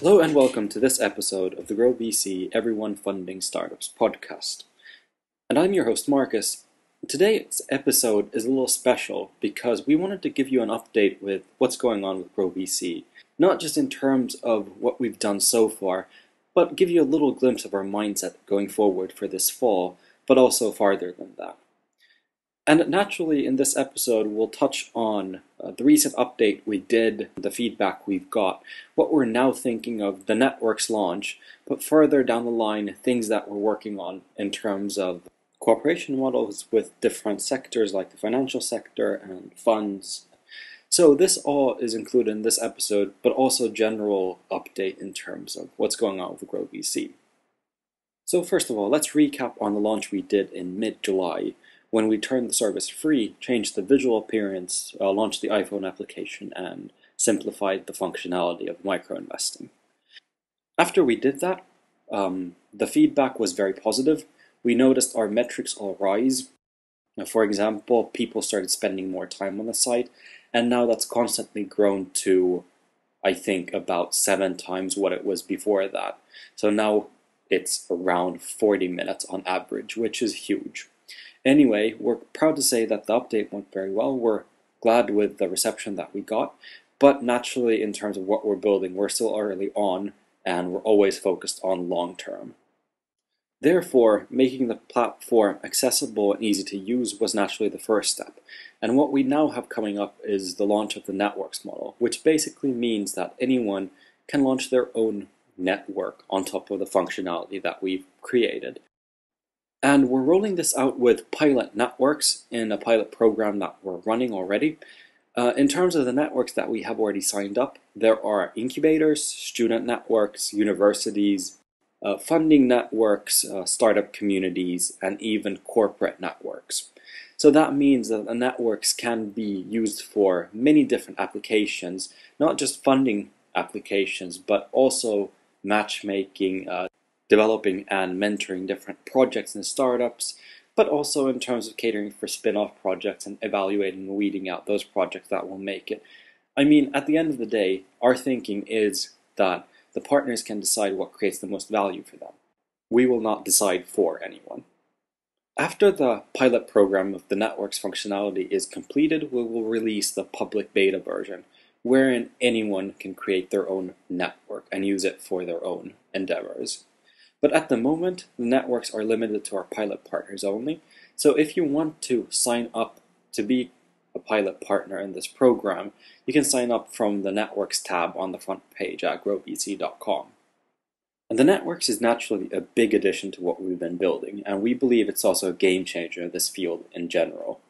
Hello and welcome to this episode of the GrowVC Everyone Funding Startups podcast. And I'm your host Marcus. Today's episode is a little special because we wanted to give you an update with what's going on with GrowVC, not just in terms of what we've done so far, but give you a little glimpse of our mindset going forward for this fall, but also farther than that. And naturally, in this episode, we'll touch on the recent update we did, the feedback we've got, what we're now thinking of the network's launch, but further down the line, things that we're working on in terms of cooperation models with different sectors like the financial sector and funds. So this all is included in this episode, but also general update in terms of what's going on with GrowVC. So first of all, let's recap on the launch we did in mid-July, when we turned the service free, changed the visual appearance, launched the iPhone application, and simplified the functionality of micro-investing. After we did that, the feedback was very positive. We noticed our metrics all rise. For example, people started spending more time on the site, and now that's constantly grown to, I think, about 7 times what it was before that. So now it's around 40 minutes on average, which is huge. Anyway, we're proud to say that the update went very well. We're glad with the reception that we got, but naturally in terms of what we're building, we're still early on and we're always focused on long term. Therefore, making the platform accessible and easy to use was naturally the first step. And what we now have coming up is the launch of the networks model, which basically means that anyone can launch their own network on top of the functionality that we've created. And we're rolling this out with pilot networks in a pilot program that we're running already. In terms of the networks that we have already signed up, there are incubators, student networks, universities, funding networks, startup communities, and even corporate networks. So that means that the networks can be used for many different applications, not just funding applications, but also matchmaking, developing and mentoring different projects and startups, but also in terms of catering for spin-off projects and evaluating and weeding out those projects that will make it. I mean, at the end of the day, our thinking is that the partners can decide what creates the most value for them. We will not decide for anyone. After the pilot program of the network's functionality is completed, we will release the public beta version, wherein anyone can create their own network and use it for their own endeavors. But at the moment, the networks are limited to our pilot partners only. So if you want to sign up to be a pilot partner in this program, you can sign up from the networks tab on the front page at growvc.com. And the networks is naturally a big addition to what we've been building, and we believe it's also a game changer in this field in general.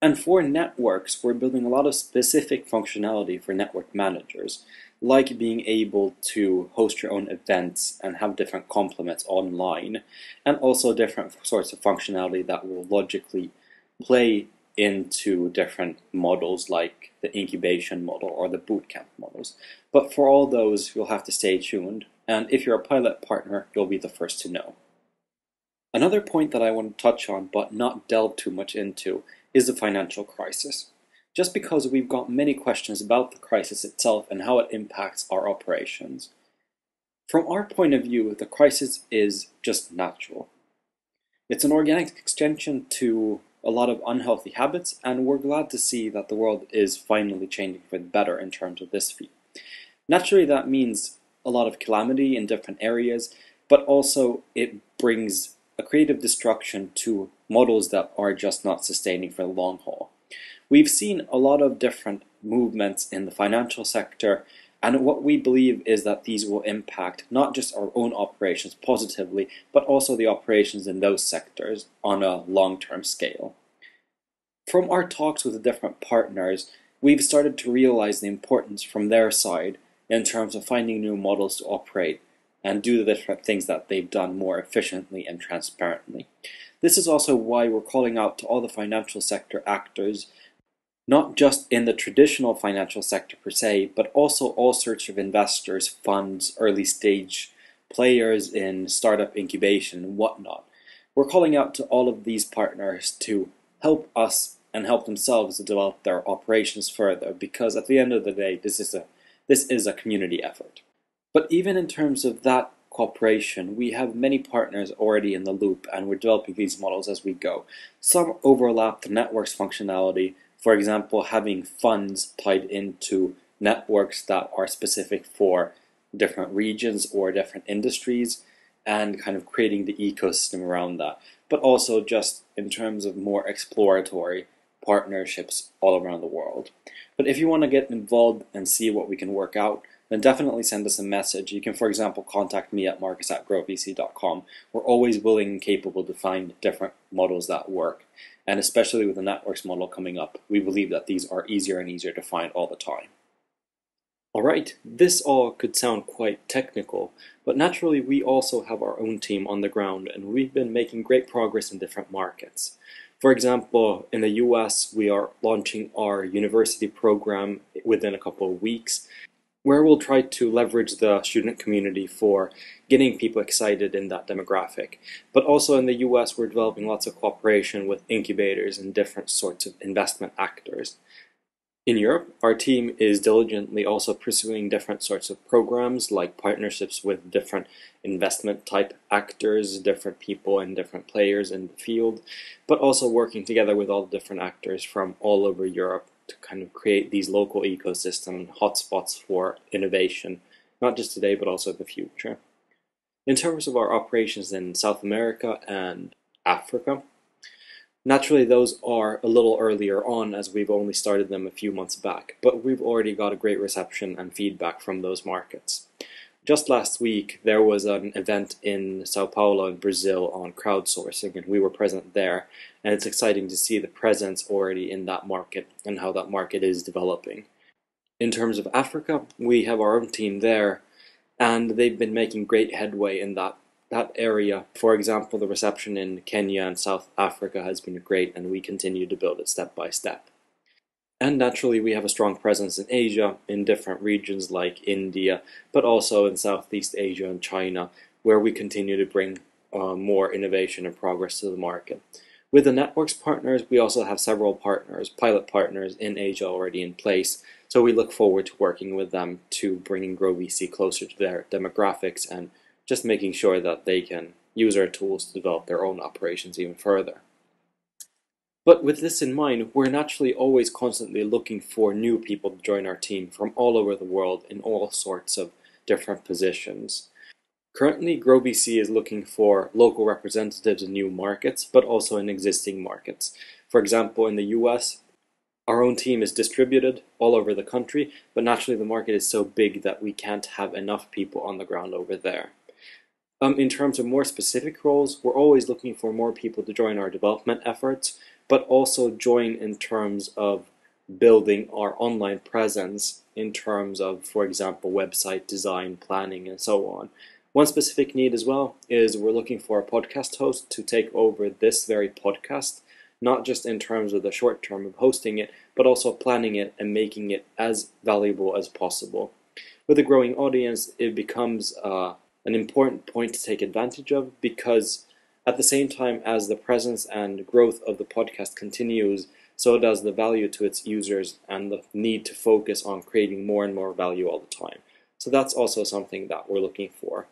And for networks, we're building a lot of specific functionality for network managers, like being able to host your own events and have different complements online, and also different sorts of functionality that will logically play into different models like the incubation model or the bootcamp models. But for all those, you'll have to stay tuned, and if you're a pilot partner, you'll be the first to know. Another point that I want to touch on, but not delve too much into, is the financial crisis. Just because we've got many questions about the crisis itself and how it impacts our operations. From our point of view, the crisis is just natural. It's an organic extension to a lot of unhealthy habits, and we're glad to see that the world is finally changing for the better in terms of this field. Naturally, that means a lot of calamity in different areas, but also it brings a creative destruction to models that are just not sustaining for the long haul. We've seen a lot of different movements in the financial sector, and what we believe is that these will impact not just our own operations positively, but also the operations in those sectors on a long-term scale. From our talks with the different partners, we've started to realize the importance from their side in terms of finding new models to operate and do the different things that they've done more efficiently and transparently. This is also why we're calling out to all the financial sector actors, not just in the traditional financial sector per se, but also all sorts of investors, funds, early stage players in startup incubation and whatnot. We're calling out to all of these partners to help us and help themselves to develop their operations further, because at the end of the day, this is a community effort. But even in terms of that cooperation, we have many partners already in the loop, and we're developing these models as we go. Some overlap the network's functionality, for example, having funds tied into networks that are specific for different regions or different industries, and kind of creating the ecosystem around that. But also just in terms of more exploratory partnerships all around the world. But if you want to get involved and see what we can work out, then definitely send us a message. You can, for example, contact me at marcus@growvc.com. We're always willing and capable to find different models that work. And especially with the networks model coming up, we believe that these are easier and easier to find all the time. Alright, this all could sound quite technical, but naturally we also have our own team on the ground, and we've been making great progress in different markets. For example, in the US, we are launching our university program within a couple of weeks, where we'll try to leverage the student community for getting people excited in that demographic. But also in the US, we're developing lots of cooperation with incubators and different sorts of investment actors. In Europe, our team is diligently also pursuing different sorts of programs, like partnerships with different investment type actors, different people and different players in the field, but also working together with all the different actors from all over Europe to kind of create these local ecosystem hotspots for innovation, not just today, but also in the future. In terms of our operations in South America and Africa, naturally those are a little earlier on, as we've only started them a few months back, but we've already got a great reception and feedback from those markets. Just last week, there was an event in Sao Paulo in Brazil on crowdsourcing, and we were present there, and it's exciting to see the presence already in that market and how that market is developing. In terms of Africa, we have our own team there, and they've been making great headway in that area. For example, the reception in Kenya and South Africa has been great, and we continue to build it step by step. And naturally, we have a strong presence in Asia, in different regions like India, but also in Southeast Asia and China, where we continue to bring more innovation and progress to the market. With the networks partners, we also have several partners, pilot partners in Asia already in place, so we look forward to working with them to bringing GrowVC closer to their demographics and just making sure that they can use our tools to develop their own operations even further. But with this in mind, we're naturally always constantly looking for new people to join our team from all over the world in all sorts of different positions. Currently, GrowVC is looking for local representatives in new markets, but also in existing markets. For example, in the US, our own team is distributed all over the country, but naturally the market is so big that we can't have enough people on the ground over there. In terms of more specific roles, we're always looking for more people to join our development efforts, but also join in terms of building our online presence in terms of, for example, website design, planning, and so on. One specific need as well is we're looking for a podcast host to take over this very podcast, not just in terms of the short term of hosting it, but also planning it and making it as valuable as possible. With a growing audience, it becomes an important point to take advantage of, because at the same time as the presence and growth of the podcast continues, so does the value to its users and the need to focus on creating more and more value all the time. So that's also something that we're looking for.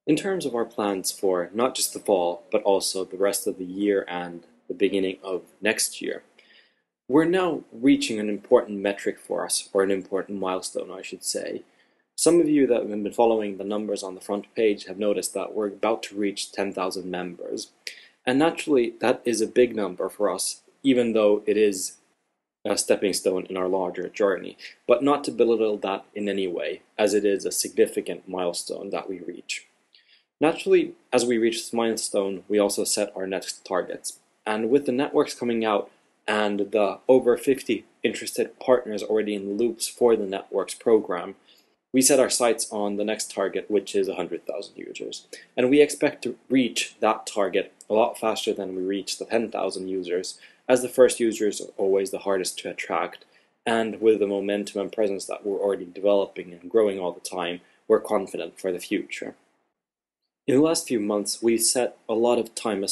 In terms of our plans for not just the fall, but also the rest of the year and the beginning of next year, we're now reaching an important metric for us, or an important milestone, I should say. Some of you that have been following the numbers on the front page have noticed that we're about to reach 10,000 members. And naturally, that is a big number for us, even though it is a stepping stone in our larger journey. But not to belittle that in any way, as it is a significant milestone that we reach. Naturally, as we reach this milestone, we also set our next targets. And with the networks coming out and the over 50 interested partners already in the loops for the networks program, we set our sights on the next target, which is 100,000 users. And we expect to reach that target a lot faster than we reach the 10,000 users, as the first users are always the hardest to attract. And with the momentum and presence that we're already developing and growing all the time, we're confident for the future. In the last few months, we've set a lot of time